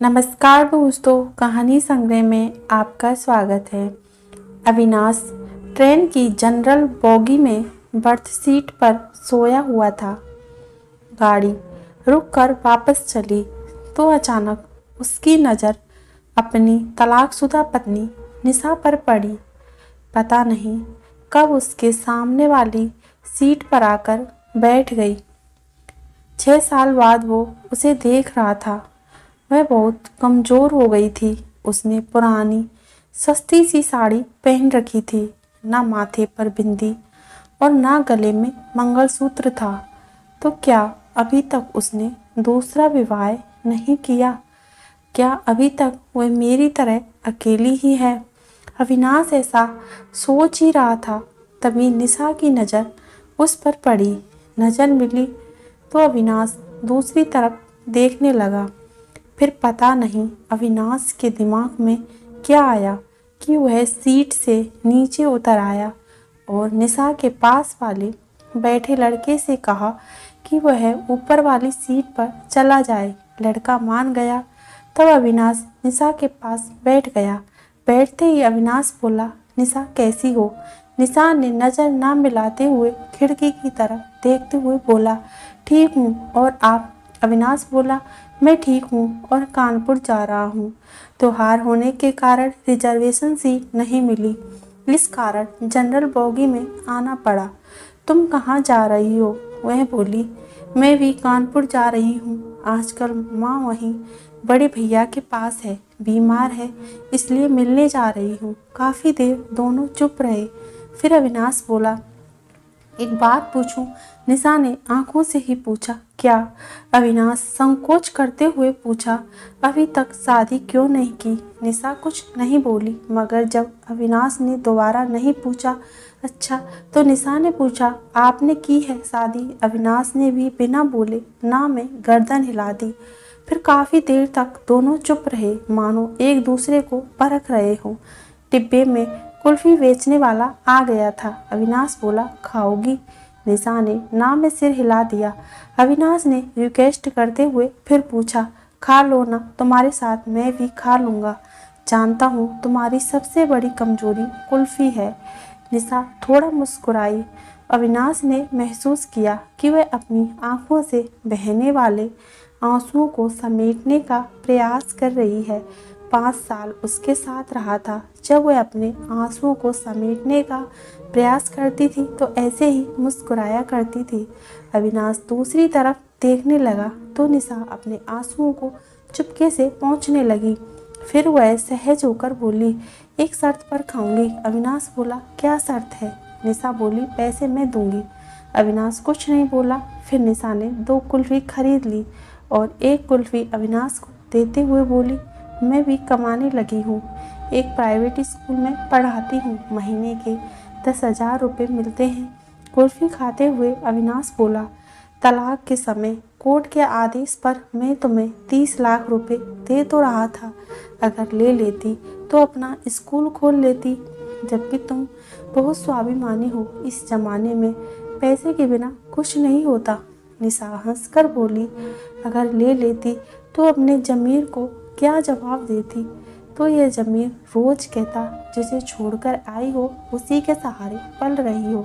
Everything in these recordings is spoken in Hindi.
नमस्कार दोस्तों, कहानी संग्रह में आपका स्वागत है। अविनाश ट्रेन की जनरल बोगी में बर्थ सीट पर सोया हुआ था। गाड़ी रुककर वापस चली तो अचानक उसकी नज़र अपनी तलाकशुदा पत्नी निशा पर पड़ी। पता नहीं कब उसके सामने वाली सीट पर आकर बैठ गई। 6 साल बाद वो उसे देख रहा था। वह बहुत कमज़ोर हो गई थी। उसने पुरानी सस्ती सी साड़ी पहन रखी थी। ना माथे पर बिंदी और ना गले में मंगलसूत्र था। तो क्या अभी तक उसने दूसरा विवाह नहीं किया? क्या अभी तक वह मेरी तरह अकेली ही है? अविनाश ऐसा सोच ही रहा था, तभी निशा की नज़र उस पर पड़ी। नज़र मिली तो अविनाश दूसरी तरफ देखने लगा। फिर पता नहीं अविनाश के दिमाग में क्या आया कि वह सीट से नीचे उतर आया और निशा के पास वाले बैठे लड़के से कहा कि वह ऊपर वाली सीट पर चला जाए। लड़का मान गया। तब अविनाश निशा के पास बैठ गया। बैठते ही अविनाश बोला, निशा कैसी हो? निशा ने नज़र ना मिलाते हुए खिड़की की तरफ देखते हुए बोला, ठीक हूँ, और आप? अविनाश बोला, मैं ठीक हूँ और कानपुर जा रहा हूँ। त्योहार होने के कारण रिजर्वेशन सीट नहीं मिली, इस कारण जनरल बोगी में आना पड़ा। तुम कहाँ जा रही हो? वह बोली, मैं भी कानपुर जा रही हूँ। आजकल माँ वहीं बड़े भैया के पास है, बीमार है, इसलिए मिलने जा रही हूँ। काफ़ी देर दोनों चुप रहे। फिर अविनाश बोला, एक बात पूछूं? निशा ने आंखों से ही पूछा, क्या? अविनाश संकोच करते हुए पूछा, अभी तक शादी क्यों नहीं की? निशा कुछ नहीं बोली, मगर जब अविनाश ने दोबारा नहीं पूछा, अच्छा, तो निशा ने पूछा, आपने की है शादी? अविनाश ने भी बिना बोले ना में गर्दन हिला दी। फिर काफ़ी देर तक दोनों चुप रहे, मानो एक दूसरे को परख रहे हो। डिब्बे में कुल्फी बेचने वाला आ गया था। अविनाश बोला, खाओगी? निशा ने ना में सिर हिला दिया। अविनाश ने रिक्वेस्ट करते हुए फिर पूछा, खा लो ना, तुम्हारे साथ मैं भी खा लूँगा। जानता हूँ तुम्हारी सबसे बड़ी कमजोरी कुल्फी है। निशा थोड़ा मुस्कुराई। अविनाश ने महसूस किया कि वह अपनी आंखों से बहने वाले आंसुओं को समेटने का प्रयास कर रही है। 5 साल उसके साथ रहा था। जब वह अपने आंसुओं को समेटने का प्रयास करती थी तो ऐसे ही मुस्कुराया करती थी। अविनाश दूसरी तरफ देखने लगा तो निशा अपने आंसुओं को चुपके से पोंछने लगी। फिर वह सहज होकर बोली, एक शर्त पर खाऊंगी। अविनाश बोला, क्या शर्त है? निशा बोली, पैसे मैं दूंगी। अविनाश कुछ नहीं बोला। फिर निशा ने 2 कुल्फी खरीद ली और एक कुल्फी अविनाश को देते हुए बोली, मैं भी कमाने लगी हूँ। एक प्राइवेट स्कूल में पढ़ाती हूँ। महीने के 10,000 रुपये मिलते हैं। कुल्फी खाते हुए अविनाश बोला, तलाक के समय कोर्ट के आदेश पर मैं तुम्हें 30 लाख रुपए दे तो रहा था। अगर ले लेती तो अपना स्कूल खोल लेती। जबकि तुम बहुत स्वाभिमानी हो। इस जमाने में पैसे के बिना कुछ नहीं होता। निशा हंसकर बोली, अगर ले लेती तो अपने ज़मीर को क्या जवाब देती? तो यह ज़मीर रोज़ कहता, जिसे छोड़कर आई हो उसी के सहारे पल रही हो।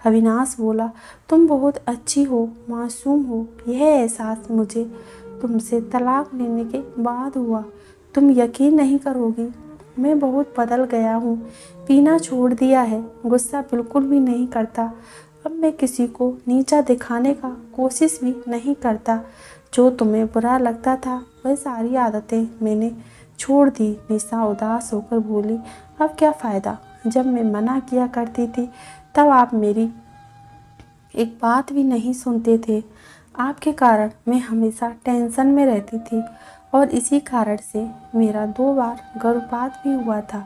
अविनाश बोला, तुम बहुत अच्छी हो, मासूम हो। यह एहसास मुझे तुमसे तलाक लेने के बाद हुआ। तुम यकीन नहीं करोगी, मैं बहुत बदल गया हूँ। पीना छोड़ दिया है, गुस्सा बिल्कुल भी नहीं करता। अब मैं किसी को नीचा दिखाने का कोशिश भी नहीं करता। जो तुम्हें बुरा लगता था वह सारी आदतें मैंने छोड़ दी। निशा उदास होकर बोली, अब क्या फ़ायदा? जब मैं मना किया करती थी तब आप मेरी एक बात भी नहीं सुनते थे। आपके कारण मैं हमेशा टेंशन में रहती थी और इसी कारण से मेरा 2 बार गर्भपात भी हुआ था,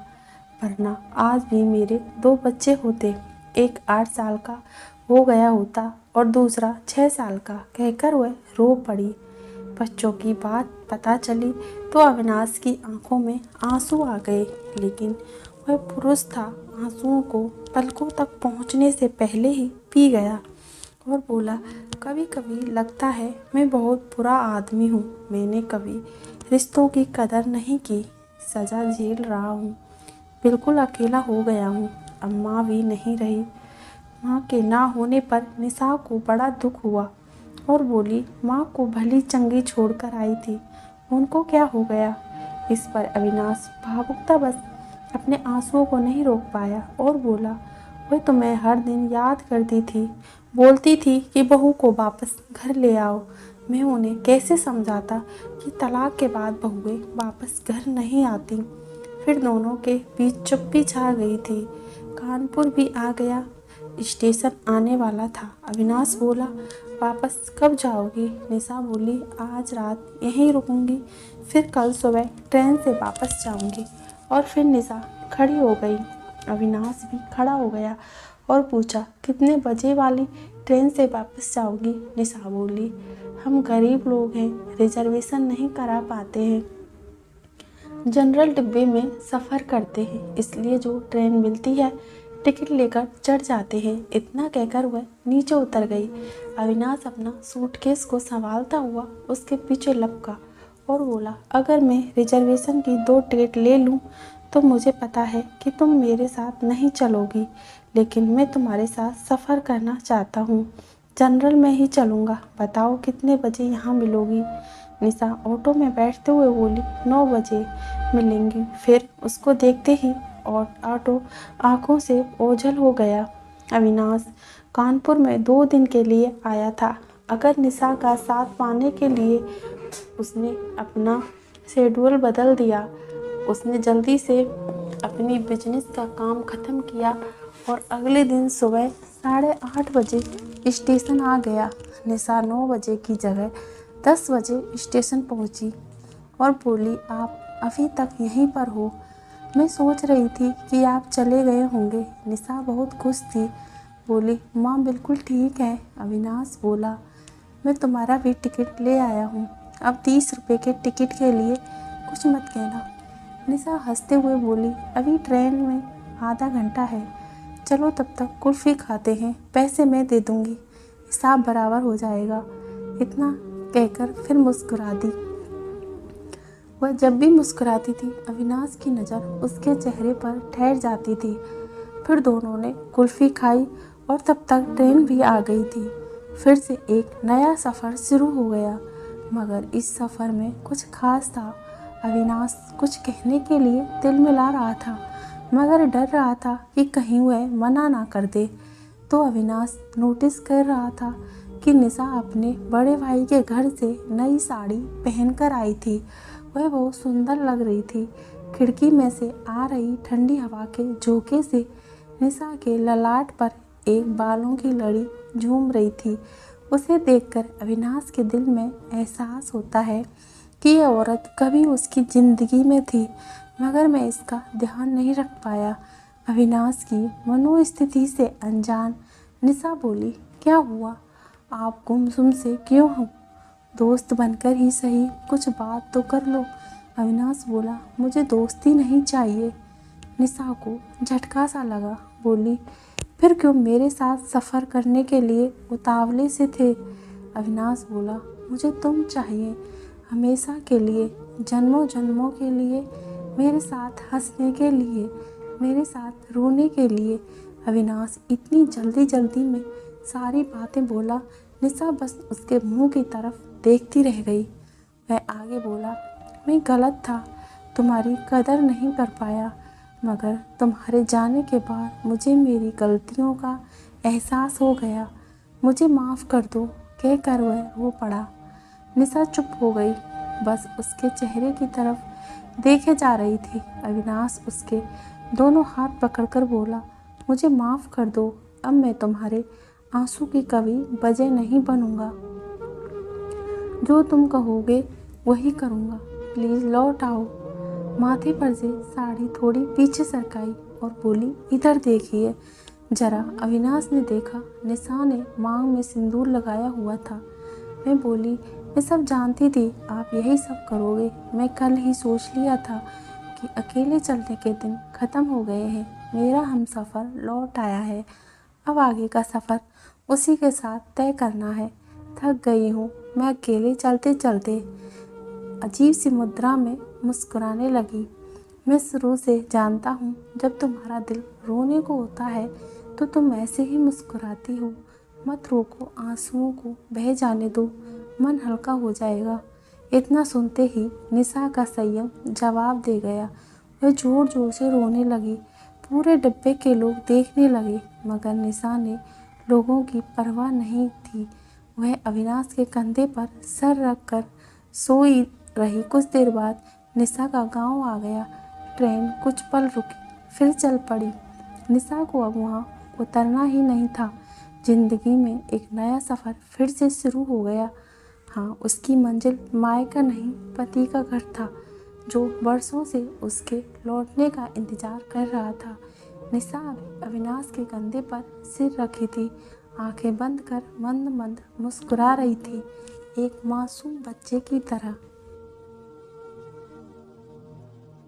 वरना आज भी मेरे 2 बच्चे होते। एक 8 साल का हो गया होता और दूसरा 6 साल का। कहकर वह रो पड़ी। बच्चों की बात पता चली तो अविनाश की आंखों में आंसू आ गए, लेकिन वह पुरुष था, आंसुओं को पलकों तक पहुंचने से पहले ही पी गया और बोला, कभी कभी लगता है मैं बहुत बुरा आदमी हूँ। मैंने कभी रिश्तों की कदर नहीं की, सज़ा झेल रहा हूँ। बिल्कुल अकेला हो गया हूँ। अब माँ भी नहीं रही। माँ के ना होने पर निशा को बड़ा दुख हुआ और बोली, माँ को भली चंगी छोड़कर आई थी, उनको क्या हो गया? इस पर अविनाश भावुकता बस अपने आंसुओं को नहीं रोक पाया और बोला, वह तुम्हें हर दिन याद करती थी, बोलती थी कि बहू को वापस घर ले आओ। मैं उन्हें कैसे समझाता कि तलाक के बाद बहुएं वापस घर नहीं आती। फिर दोनों के बीच चुप्पी छा गई थी। कानपुर भी आ गया, स्टेशन आने वाला था। अविनाश बोला, वापस कब जाओगी? निशा बोली, आज रात यहीं रुकूंगी, फिर कल सुबह ट्रेन से वापस जाऊंगी। और फिर निशा खड़ी हो गई। अविनाश भी खड़ा हो गया और पूछा, कितने बजे वाली ट्रेन से वापस जाओगी? निशा बोली, हम गरीब लोग हैं, रिजर्वेशन नहीं करा पाते हैं, जनरल डिब्बे में सफ़र करते हैं, इसलिए जो ट्रेन मिलती है टिकट लेकर चढ़ जाते हैं। इतना कहकर वह नीचे उतर गई। अविनाश अपना सूटकेस को संभालता हुआ उसके पीछे लपका और बोला, अगर मैं रिजर्वेशन की 2 टिकट ले लूं तो मुझे पता है कि तुम मेरे साथ नहीं चलोगी, लेकिन मैं तुम्हारे साथ सफ़र करना चाहता हूँ। जनरल में ही चलूँगा। बताओ कितने बजे यहाँ मिलोगी? निशा ऑटो में बैठते हुए बोली, 9 बजे मिलेंगी। फिर उसको देखते ही और ऑटो आंखों से ओझल हो गया। अविनाश कानपुर में 2 दिन के लिए आया था। अगर निशा का साथ पाने के लिए उसने अपना शेड्यूल बदल दिया। उसने जल्दी से अपनी बिजनेस का काम ख़त्म किया और अगले दिन सुबह 8:30 बजे स्टेशन आ गया। निशा 9 बजे की जगह 10 बजे स्टेशन पहुंची और बोली, आप अभी तक यहीं पर हो? मैं सोच रही थी कि आप चले गए होंगे। निशा बहुत खुश थी, बोली, माँ बिल्कुल ठीक है। अविनाश बोला, मैं तुम्हारा भी टिकट ले आया हूँ, अब 30 रुपये के टिकट के लिए कुछ मत कहना। निशा हंसते हुए बोली, अभी ट्रेन में आधा घंटा है, चलो तब तक कुल्फ़ी खाते हैं, पैसे मैं दे दूँगी, हिसाब बराबर हो जाएगा। इतना कहकर फिर मुस्कुरा दी। वह जब भी मुस्कुराती थी अविनाश की नज़र उसके चेहरे पर ठहर जाती थी। फिर दोनों ने कुल्फ़ी खाई और तब तक ट्रेन भी आ गई थी। फिर से एक नया सफ़र शुरू हो गया, मगर इस सफ़र में कुछ खास था। अविनाश कुछ कहने के लिए तिलमिला रहा था, मगर डर रहा था कि कहीं वह मना ना कर दे। तो अविनाश नोटिस कर रहा था कि निशा अपने बड़े भाई के घर से नई साड़ी पहनकर आई थी। वह बहुत सुंदर लग रही थी। खिड़की में से आ रही ठंडी हवा के झोंके से निशा के ललाट पर एक बालों की लड़ी झूम रही थी। उसे देखकर अविनाश के दिल में एहसास होता है कि यह औरत कभी उसकी ज़िंदगी में थी, मगर मैं इसका ध्यान नहीं रख पाया। अविनाश की मनोस्थिति से अनजान निशा बोली, क्या हुआ? आप गुमसुम से क्यों हो? दोस्त बनकर ही सही कुछ बात तो कर लो। अविनाश बोला, मुझे दोस्ती नहीं चाहिए। निशा को झटका सा लगा, बोली, फिर क्यों मेरे साथ सफ़र करने के लिए उतावले से थे? अविनाश बोला, मुझे तुम चाहिए, हमेशा के लिए, जन्मों जन्मों के लिए, मेरे साथ हंसने के लिए, मेरे साथ रोने के लिए। अविनाश इतनी जल्दी जल्दी में सारी बातें बोला, निशा बस उसके मुंह की तरफ देखती रह गई। वह आगे बोला, मैं गलत था, तुम्हारी कदर नहीं कर पाया, मगर तुम्हारे जाने के बाद मुझे मेरी गलतियों का एहसास हो गया, मुझे माफ़ कर दो, कहकर वह रो पड़ा। निशा चुप हो गई, बस उसके चेहरे की तरफ देखे जा रही थी। अविनाश उसके दोनों हाथ पकड़कर बोला, मुझे माफ़ कर दो, अब मैं तुम्हारे आंसू की कभी वजह नहीं बनूंगा, जो तुम कहोगे वही करूँगा, प्लीज़ लौट आओ। माथे पर से साड़ी थोड़ी पीछे सरकाई और बोली, इधर देखिए जरा। अविनाश ने देखा, निशा ने मांग में सिंदूर लगाया हुआ था। मैं बोली, मैं सब जानती थी आप यही सब करोगे। मैं कल ही सोच लिया था कि अकेले चलने के दिन ख़त्म हो गए हैं, मेरा हमसफ़र लौट आया है, अब आगे का सफ़र उसी के साथ तय करना है। थक गई हूँ मैं अकेले चलते चलते। अजीब सी मुद्रा में मुस्कुराने लगी। मैं शुरू से जानता हूँ, जब तुम्हारा दिल रोने को होता है तो तुम ऐसे ही मुस्कुराती हो। मत रोको, आंसुओं को बह जाने दो, मन हल्का हो जाएगा। इतना सुनते ही निशा का संयम जवाब दे गया। वह जोर जोर से रोने लगी। पूरे डिब्बे के लोग देखने लगे, मगर निशा ने लोगों की परवाह नहीं थी। वह अविनाश के कंधे पर सर रख कर सोई रही। कुछ देर बाद निशा का गांव आ गया। ट्रेन कुछ पल रुकी, फिर चल पड़ी। निशा को अब वहाँ उतरना ही नहीं था। जिंदगी में एक नया सफ़र फिर से शुरू हो गया। हाँ, उसकी मंजिल मायका नहीं, पति का घर था, जो वर्षों से उसके लौटने का इंतजार कर रहा था। निशा अविनाश के कंधे पर सिर रखी थी, आंखें बंद कर मंद मंद मुस्कुरा रही थी, एक मासूम बच्चे की तरह।